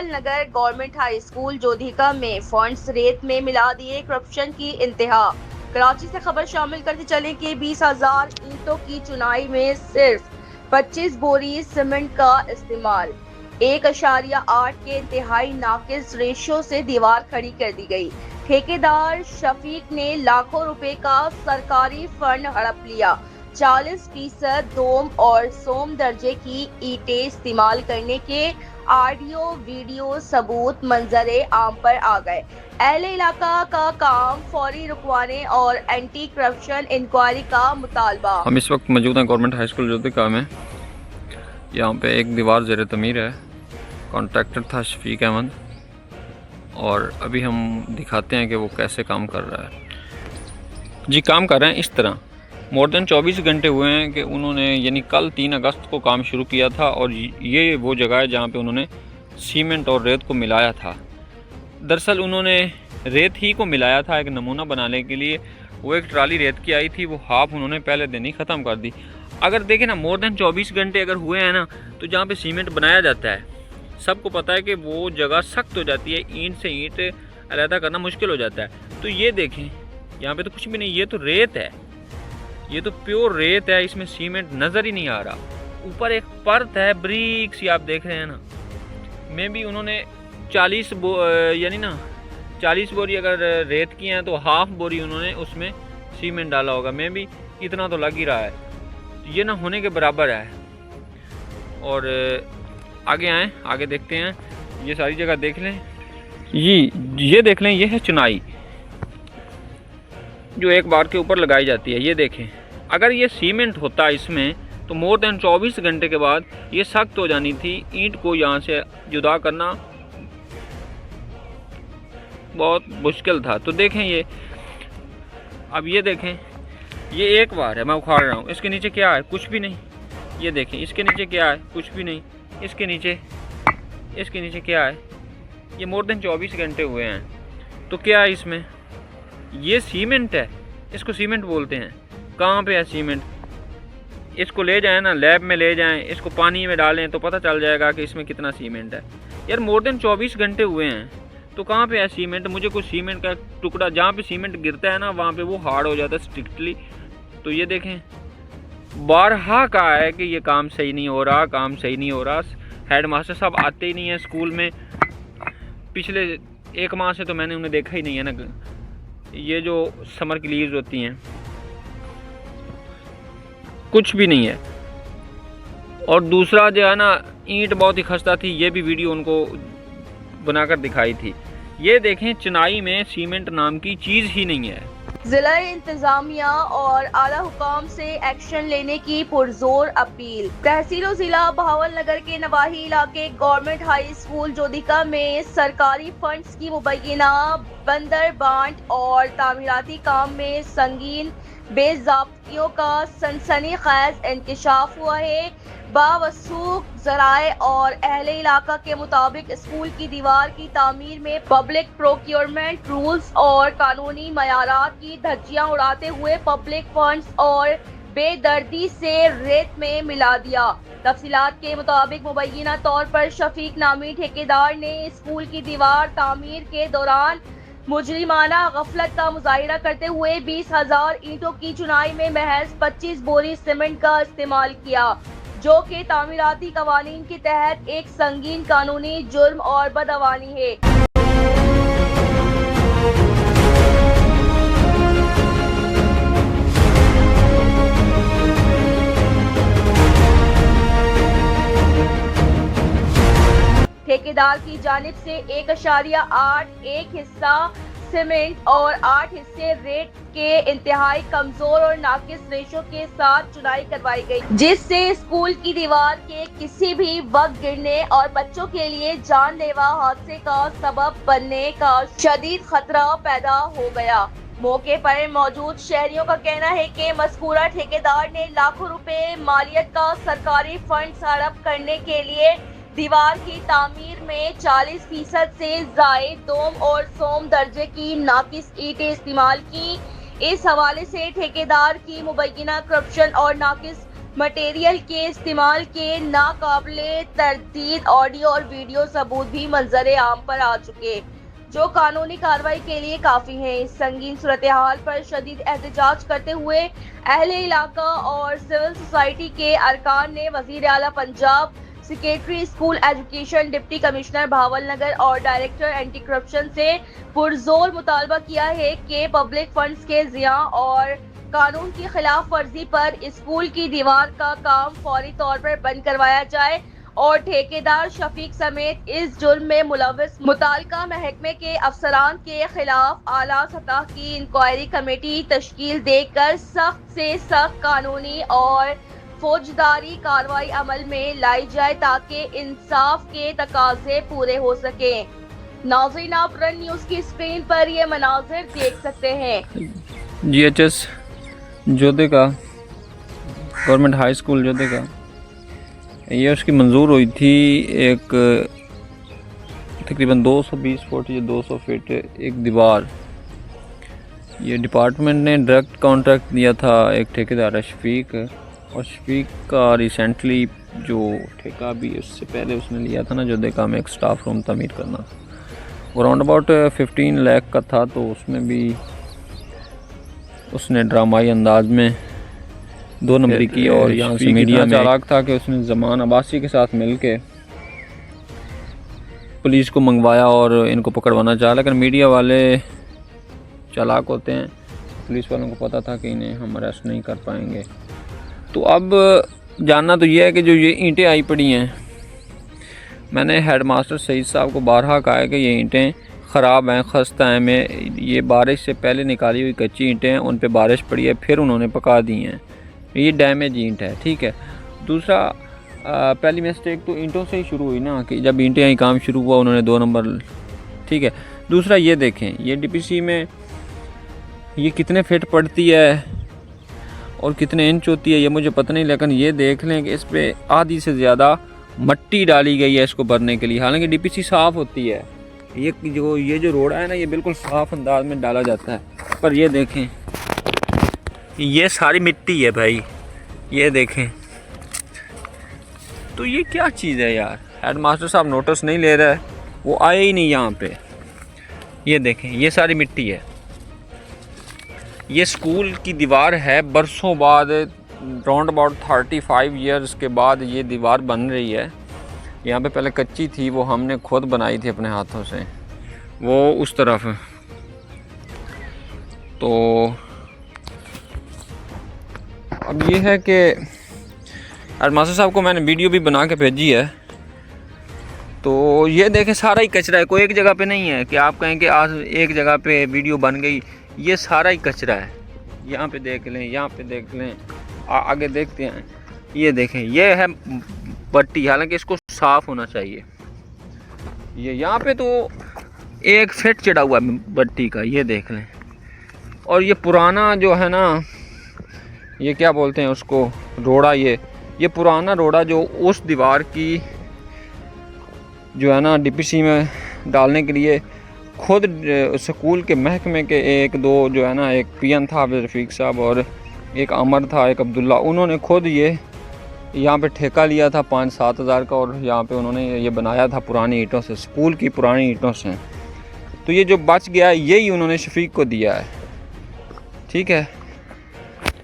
भावल नगर government high school जोधिका में funds रेत में मिला दिए, करप्शन की इंतहा। कराची से खबर शामिल करते चले कि 20,000 ईंटों की चुनाई में सिर्फ 25 बोरी सीमेंट का इस्तेमाल। 1.8 के इंतहाई नाकिस रेशो से दीवार खड़ी कर दी गई। ठेकेदार शफीक ने लाखों रुपए का सरकारी फंड हड़प लिया। 40% दोम और सोम दर्जे की ईंटें इस्तेमाल करने के ऑडियो वीडियो सबूत मंजरे आम पर आ गए। अहले इलाका का काम फौरी रुकवाने और एंटी करप्शन इंक्वायरी का मुतालबा। हम इस वक्त मौजूद हैं गवर्नमेंट हाई स्कूल जोधिका में। यहाँ पे एक दीवार ज़ेर तमीर है। कॉन्ट्रैक्टर था शफीक अहमद, और अभी हम दिखाते हैं कि वो कैसे काम कर रहा है। जी, काम कर रहे हैं इस तरह। मोर देन 24 घंटे हुए हैं कि उन्होंने, यानी कल 3 अगस्त को काम शुरू किया था, और ये वो जगह है जहाँ पे उन्होंने सीमेंट और रेत को मिलाया था। दरअसल उन्होंने रेत ही को मिलाया था एक नमूना बनाने के लिए। वो एक ट्राली रेत की आई थी, वो हाफ उन्होंने पहले दिन ही ख़त्म कर दी। अगर देखें ना, मोर देन 24 घंटे अगर हुए हैं ना, तो जहाँ पे सीमेंट बनाया जाता है, सबको पता है कि वो जगह सख्त हो जाती है, ईंट से ईंट अलहदा करना मुश्किल हो जाता है। तो ये देखें, यहाँ पे तो कुछ भी नहीं, ये तो रेत है, ये तो प्योर रेत है, इसमें सीमेंट नज़र ही नहीं आ रहा। ऊपर एक परत है ब्रिक सी, आप देख रहे हैं ना। में भी उन्होंने 40 बोरी अगर रेत की हैं, तो हाफ बोरी उन्होंने उसमें सीमेंट डाला होगा। में भी इतना तो लग ही रहा है, ये ना होने के बराबर है। और आगे आएँ, आगे देखते हैं। ये सारी जगह देख लें, ये देख लें, ये है चुनाई जो एक बार के ऊपर लगाई जाती है। ये देखें, अगर ये सीमेंट होता इसमें, तो मोर देन 24 घंटे के बाद ये सख्त हो जानी थी। ईंट को यहाँ से जुदा करना बहुत मुश्किल था। तो देखें ये, अब ये देखें, ये एक बार है मैं उखाड़ रहा हूँ, इसके नीचे क्या है? कुछ भी नहीं। ये देखें, इसके नीचे क्या है? कुछ भी नहीं। इसके नीचे क्या है? ये मोर देन 24 घंटे हुए हैं। तो क्या है इसमें? ये सीमेंट है, इसको सीमेंट बोलते हैं। कहाँ पे है सीमेंट? इसको ले जाएं ना, लैब में ले जाएं, इसको पानी में डालें तो पता चल जाएगा कि इसमें कितना सीमेंट है। यार मोर देन 24 घंटे हुए हैं, तो कहाँ पे है सीमेंट? मुझे कुछ सीमेंट का टुकड़ा, जहाँ पे सीमेंट गिरता है ना, वहाँ पे वो हार्ड हो जाता है स्ट्रिक्टली। तो ये देखें, बारहा कहा है कि ये काम सही नहीं हो रहा, काम सही नहीं हो रहा। हेड मास्टर साहब आते ही नहीं है स्कूल में। पिछले 1 माह से तो मैंने उन्हें देखा ही नहीं है ना। ये जो समर की लीव्स होती हैं, कुछ भी नहीं है। और दूसरा जो है ना, ईंट बहुत ही खस्ता थी, ये भी वीडियो उनको बनाकर दिखाई थी। ये देखें, चुनाई में सीमेंट नाम की चीज़ ही नहीं है। जिला इंतजामिया और आला हुकाम से एक्शन लेने की पुरजोर अपील। तहसील जिला भावल नगर के नवाही इलाके गवर्नमेंट हाई स्कूल जोधिका में सरकारी फंड्स की मुबैना बंदर बांट और तामीराती काम में संगीन बेज़ाब्तियों का सनसनीखेज इंकशाफ हुआ है। बावसूख ज़राए और अहले इलाका के मुताबिक स्कूल की दीवार की तामीर में पब्लिक प्रोक्योरमेंट रूल्स और कानूनी मयारात की धज्जियां उड़ाते हुए पब्लिक फंड्स और बेदर्दी से रेत में मिला दिया। तफसीलात के मुताबिक मुबैना तौर पर शफीक नामी ठेकेदार ने स्कूल की दीवार तामीर के दौरान मुजरिमाना गफलत का मुजाहिरा करते हुए 20,000 ईंटों की चुनाई में महज 25 बोरी सीमेंट का इस्तेमाल किया, जो कि तामीराती कवानीन के तहत एक संगीन कानूनी जुर्म और बदअवानी है। ठेकेदार की जानिब से 1.8 एक हिस्सा सीमेंट और 8 हिस्से रेत के इंतहाई कमजोर और नाकिस रेशो के साथ चुनाई करवाई गई, जिससे स्कूल की दीवार के किसी भी वक्त गिरने और बच्चों के लिए जानलेवा हादसे का सबब बनने का शदीद खतरा पैदा हो गया। मौके पर मौजूद शहरियों का कहना है कि मज़कूरा ठेकेदार ने लाखों रुपए मालियत का सरकारी फंड हड़प करने के लिए दीवार की तामीर में 40% से ज़ायद दोम और सोम दर्जे की नाकिस ईंटें इस्तेमाल की। इस हवाले से ठेकेदार की मुबैना करप्शन और नाकिस मटेरियल के इस्तेमाल के नाकाबिले तरदीद ऑडियो और वीडियो सबूत भी मंजर आम पर आ चुके, जो कानूनी कार्रवाई के लिए काफी है। इस संगीन सूरत हाल पर शदीद एहतजाज करते हुए अहले इलाका और सिविल सोसाइटी के अरकान ने वजीर आला Punjab, secretary school education, deputy commissioner Bahawalnagar और डायरेक्टर एंटी करप्शन से पुरजोर मुतालबा किया है कि पब्लिक फंड्स के ज़िया और कानून की खिलाफ वर्जी पर स्कूल की दीवार का काम फौरी तौर पर बंद करवाया जाए और ठेकेदार शफीक समेत इस जुर्म में मुलव्वस मुताल्लिका महकमे के अफसरान के खिलाफ आला सतह की इंक्वायरी कमेटी तश्कील देकर सख्त से सख्त कानूनी और फौजदारी कार्रवाई अमल में लाई जाए ताकि इंसाफ के तकाजे पूरे हो सके। नाज़रीन, आप रन न्यूज़ की स्क्रीन पर ये मनाजिर देख सकते हैं। GHS जोधे का गवर्नमेंट हाई स्कूल जोधे का, ये उसकी मंजूर हुई थी एक तकरीबन 220 फुट या 200 फीट एक दीवार। ये डिपार्टमेंट ने डायरेक्ट कॉन्ट्रैक्ट दिया था एक ठेकेदार शफीक, और शफीक का रिसेंटली जो ठेका भी उससे पहले उसने लिया था ना जोधे का में एक स्टाफ रूम तमीर करना, अराउंड अबाउट 15 लाख का था। तो उसमें भी उसने ड्रामाई अंदाज में 2 नंबरी की, और यहाँ से मीडिया चालाक था कि उसने ज़मान अब्बासी के साथ मिलके पुलिस को मंगवाया और इनको पकड़वाना चाहा, लेकिन मीडिया वाले चालाक होते हैं, पुलिस वालों को पता था कि इन्हें हम अरेस्ट नहीं कर पाएंगे। तो अब जानना तो ये है कि जो ये ईंटें आई पड़ी हैं, मैंने हेडमास्टर सईद साहब को बारहा कहा है कि ये ईंटें ख़राब हैं, खस्ता हैं। मैं ये बारिश से पहले निकाली हुई कच्ची ईंटें हैं, उन पे बारिश पड़ी है, फिर उन्होंने पका दी हैं, ये डैमेज ईंट है। ठीक है। दूसरा, पहली मिस्टेक तो ईंटों से ही शुरू हुई ना, कि जब ईंटें आई काम शुरू हुआ उन्होंने 2 नंबर। ठीक है। दूसरा, ये देखें ये DPC में ये कितने फिट पड़ती है और कितने इंच होती है ये मुझे पता नहीं, लेकिन ये देख लें कि इस पर आधी से ज़्यादा मट्टी डाली गई है इसको भरने के लिए। हालांकि DPC साफ़ होती है, ये जो रोड़ा है ना, ये बिल्कुल साफ़ अंदाज में डाला जाता है, पर ये देखें ये सारी मिट्टी है भाई, ये देखें। तो ये क्या चीज़ है यार, हेडमास्टर साहब नोटिस नहीं ले रहा है, वो आए ही नहीं यहाँ पे। ये देखें ये सारी मिट्टी है, ये स्कूल की दीवार है, बरसों बाद राउंड अबाउट 35 ईयर्स के बाद ये दीवार बन रही है। यहाँ पे पहले कच्ची थी, वो हमने खुद बनाई थी अपने हाथों से, वो उस तरफ। तो अब ये है कि हेडमास्टर साहब को मैंने वीडियो भी बना के भेजी है। तो ये देखें सारा ही कचरा है, कोई एक जगह पे नहीं है कि आप कहें कि आज एक जगह पे वीडियो बन गई, ये सारा ही कचरा है। यहाँ पे देख लें, यहाँ पे देख लें, आगे देखते हैं, ये देखें ये है पट्टी, हालांकि इसको साफ़ होना चाहिए। ये यहाँ पे तो 1 फीट चढ़ा हुआ है पट्टी का, ये देख लें। और ये पुराना जो है ना, ये क्या बोलते हैं उसको, रोड़ा, ये पुराना रोड़ा जो उस दीवार की जो है ना DPC में डालने के लिए खुद स्कूल के महकमे के 1-2 जो है ना, एक PN था रफ़ीक साहब और एक अमर था, एक अब्दुल्ला, उन्होंने खुद ये यहाँ पे ठेका लिया था 5-7 हज़ार का, और यहाँ पे उन्होंने ये बनाया था पुरानी ईंटों से, स्कूल की पुरानी ईंटों से। तो ये जो बच गया है यही उन्होंने शफीक को दिया है। ठीक है।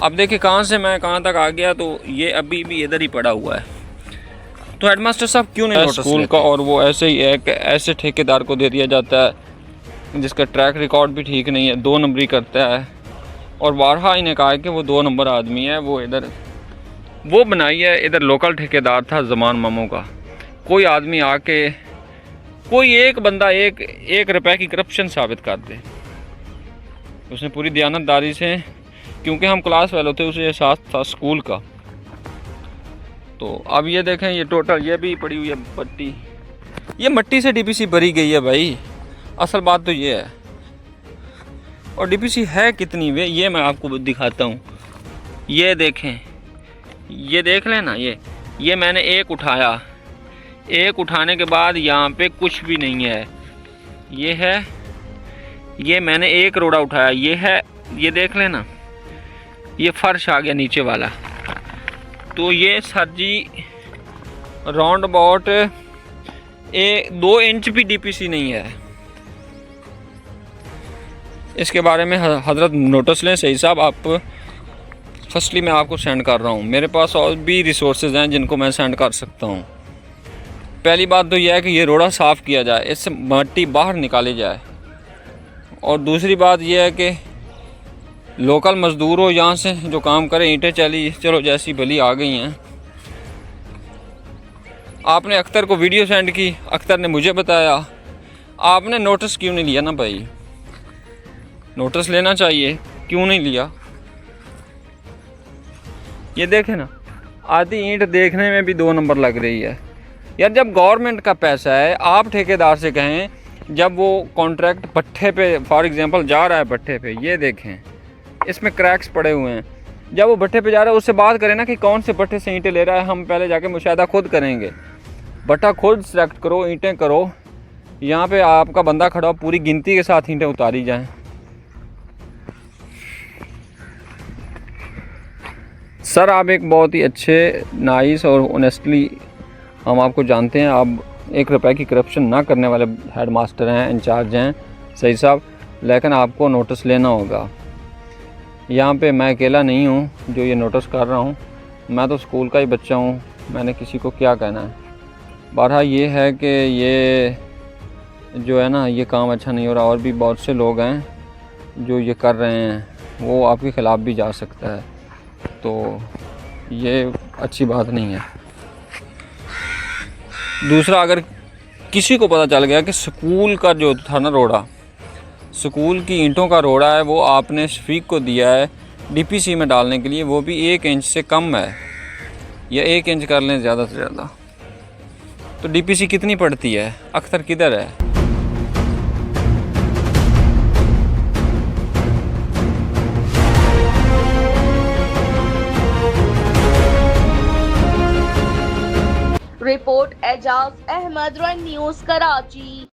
अब देखिए कहाँ से मैं कहाँ तक आ गया, तो ये अभी भी इधर ही पड़ा हुआ है। तो हेडमास्टर साहब क्यों नहीं नोटिस स्कूल का, और वो ऐसे ही एक ऐसे ठेकेदार को दे दिया जाता है जिसका ट्रैक रिकॉर्ड भी ठीक नहीं है, 2 नंबरी करता है। और बारहा इन्हें कहा है कि वो 2 नंबर आदमी है, वो इधर वो बनाई है, इधर लोकल ठेकेदार था ज़मान मामू का। कोई आदमी आके, कोई एक बंदा 1 रुपए की करप्शन साबित कर दे, उसने पूरी दयानतदारी से, क्योंकि हम क्लास फेलो थे, उसे एहसास था स्कूल का। तो अब ये देखें ये टोटल ये भी पड़ी हुई है पट्टी, ये मट्टी से DPC भरी गई है भाई, असल बात तो ये है। और DPC है कितनी वे, ये मैं आपको दिखाता हूँ। ये देखें, ये देख लें ना, ये मैंने 1 उठाया, 1 उठाने के बाद यहाँ पे कुछ भी नहीं है। ये है, ये मैंने 1 रोड़ा उठाया, ये है, ये देख लेना, ये फर्श आ गया नीचे वाला। तो ये sir ji round about 2 inch भी डीपीसी नहीं है। इसके बारे में हजरत नोटिस लें। सही साहब, आप फर्स्टली मैं आपको सेंड कर रहा हूँ। मेरे पास और भी रिसोर्सेज हैं जिनको मैं सेंड कर सकता हूँ। पहली बात तो यह है कि ये रोड़ा साफ़ किया जाए, इससे मट्टी बाहर निकाली जाए। और दूसरी बात यह है कि लोकल मज़दूर हो यहाँ से जो काम करें। ईंटें चलो जैसी भली आ गई हैं। आपने अख्तर को वीडियो सेंड की, अख्तर ने मुझे बताया। आपने नोटिस क्यों नहीं लिया ना भाई? नोटिस लेना चाहिए, क्यों नहीं लिया? ये देखें ना, आधी ईंट देखने में भी 2 नंबर लग रही है। यार जब गवर्नमेंट का पैसा है, आप ठेकेदार से कहें, जब वो कॉन्ट्रैक्ट भट्ठे पे फॉर एग्जांपल जा रहा है, भट्ठे पे ये देखें इसमें क्रैक्स पड़े हुए हैं, जब वो भट्ठे पे जा रहा है उससे बात करें ना कि कौन से भट्ठे से ईंटें ले रहा है। हम पहले जाके मुशाहिदा खुद करेंगे, भट्ठा खुद सेलेक्ट करो, ईंटें करो। यहाँ पे आपका बंदा खड़ा हो, पूरी गिनती के साथ ईंटें उतारी जाएँ। सर आप एक बहुत ही अच्छे, नाइस और ऑनेस्टली हम आपको जानते हैं। आप 1 रुपए की करप्शन ना करने वाले हेड मास्टर हैं, इंचार्ज हैं सही साहब। लेकिन आपको नोटिस लेना होगा। यहाँ पे मैं अकेला नहीं हूँ जो ये नोटिस कर रहा हूँ। मैं तो स्कूल का ही बच्चा हूँ, मैंने किसी को क्या कहना है। बहरहाल ये है कि ये जो है ना, ये काम अच्छा नहीं हो रहा। और भी बहुत से लोग हैं जो ये कर रहे हैं, वो आपके ख़िलाफ़ भी जा सकता है। तो ये अच्छी बात नहीं है। दूसरा, अगर किसी को पता चल गया कि स्कूल का जो था ना रोड़ा, स्कूल की ईंटों का रोड़ा है, वो आपने शफीक को दिया है डीपीसी में डालने के लिए, वो भी 1 इंच से कम है, या 1 इंच कर लें ज़्यादा से ज़्यादा, तो डीपीसी कितनी पड़ती है? अख्तर किधर है? Report Ejaz Ahmed, run news, Karachi.